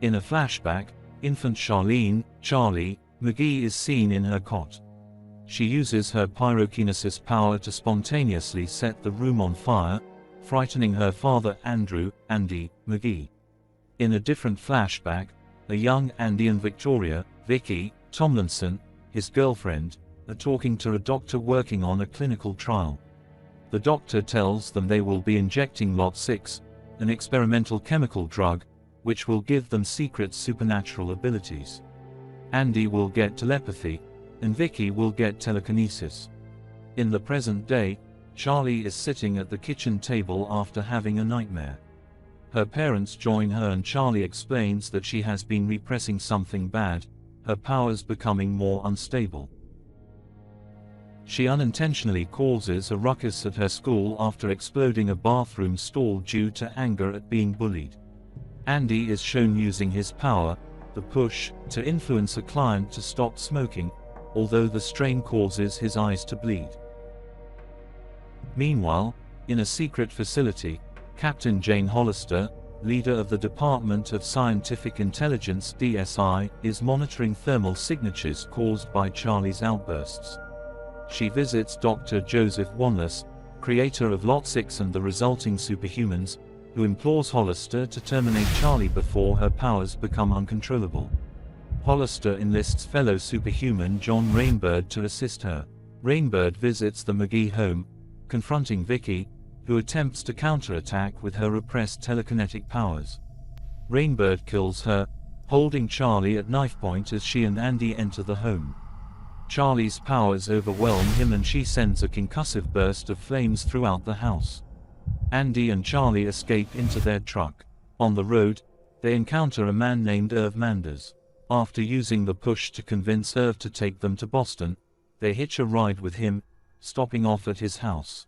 In a flashback, infant Charlie, McGee is seen in her cot. She uses her pyrokinesis power to spontaneously set the room on fire, frightening her father Andy, McGee. In a different flashback, a young Andy and Vicky, Tomlinson, his girlfriend, are talking to a doctor working on a clinical trial. The doctor tells them they will be injecting Lot 6, an experimental chemical drug, which will give them secret supernatural abilities. Andy will get telepathy, and Vicky will get telekinesis. In the present day, Charlie is sitting at the kitchen table after having a nightmare. Her parents join her and Charlie explains that she has been repressing something bad, her powers becoming more unstable. She unintentionally causes a ruckus at her school after exploding a bathroom stall due to anger at being bullied. Andy is shown using his power, the push, to influence a client to stop smoking, although the strain causes his eyes to bleed. Meanwhile, in a secret facility, Captain Jane Hollister, leader of the Department of Scientific Intelligence (DSI), is monitoring thermal signatures caused by Charlie's outbursts. She visits Dr. Joseph Wanless, creator of Lot 6 and the resulting superhumans, who implores Hollister to terminate Charlie before her powers become uncontrollable. Hollister enlists fellow superhuman John Rainbird to assist her. Rainbird visits the McGee home, confronting Vicky, who attempts to counterattack with her repressed telekinetic powers. Rainbird kills her, holding Charlie at knife point as she and Andy enter the home. Charlie's powers overwhelm him and she sends a concussive burst of flames throughout the house. Andy and Charlie escape into their truck. On the road, they encounter a man named Irv Manders. After using the push to convince Irv to take them to Boston, they hitch a ride with him, stopping off at his house.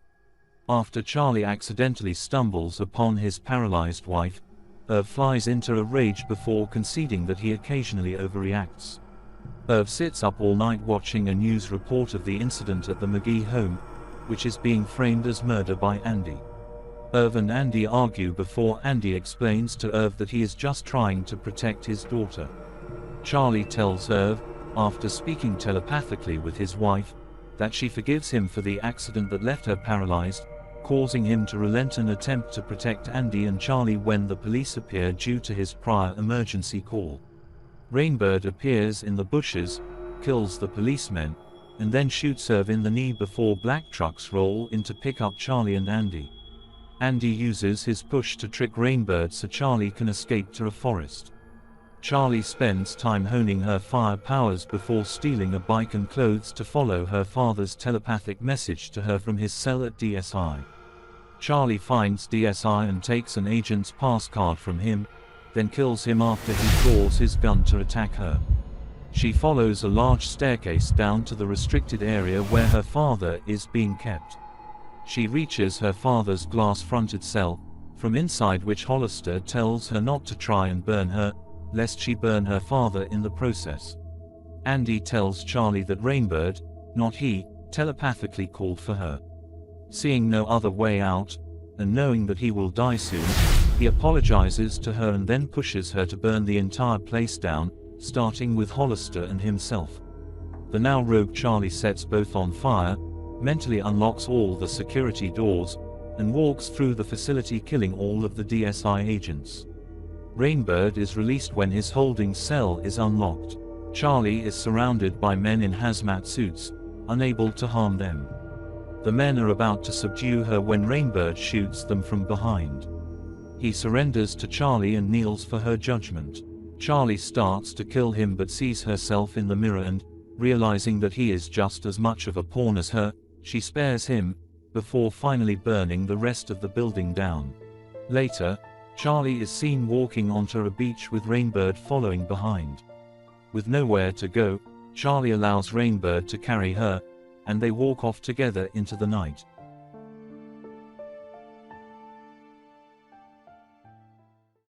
After Charlie accidentally stumbles upon his paralyzed wife, Irv flies into a rage before conceding that he occasionally overreacts. Irv sits up all night watching a news report of the incident at the McGee home, which is being framed as murder by Andy. Irv and Andy argue before Andy explains to Irv that he is just trying to protect his daughter. Charlie tells Irv, after speaking telepathically with his wife, that she forgives him for the accident that left her paralyzed, causing him to relent and attempt to protect Andy and Charlie when the police appear due to his prior emergency call. Rainbird appears in the bushes, kills the policemen, and then shoots Irv in the knee before black trucks roll in to pick up Charlie and Andy. Andy uses his push to trick Rainbird so Charlie can escape to a forest. Charlie spends time honing her fire powers before stealing a bike and clothes to follow her father's telepathic message to her from his cell at DSI. Charlie finds DSI and takes an agent's pass card from him, then kills him after he draws his gun to attack her. She follows a large staircase down to the restricted area where her father is being kept. She reaches her father's glass-fronted cell, from inside which Hollister tells her not to try and burn her, lest she burn her father in the process. Andy tells Charlie that Rainbird, not he, telepathically called for her. Seeing no other way out, and knowing that he will die soon, he apologizes to her and then pushes her to burn the entire place down, starting with Hollister and himself. The now rogue Charlie sets both on fire, mentally unlocks all the security doors, and walks through the facility killing all of the DSI agents. Rainbird is released when his holding cell is unlocked. Charlie is surrounded by men in hazmat suits, unable to harm them. The men are about to subdue her when Rainbird shoots them from behind. He surrenders to Charlie and kneels for her judgment. Charlie starts to kill him but sees herself in the mirror and, realizing that he is just as much of a pawn as her, she spares him, before finally burning the rest of the building down. Later, Charlie is seen walking onto a beach with Rainbird following behind. With nowhere to go, Charlie allows Rainbird to carry her, and they walk off together into the night.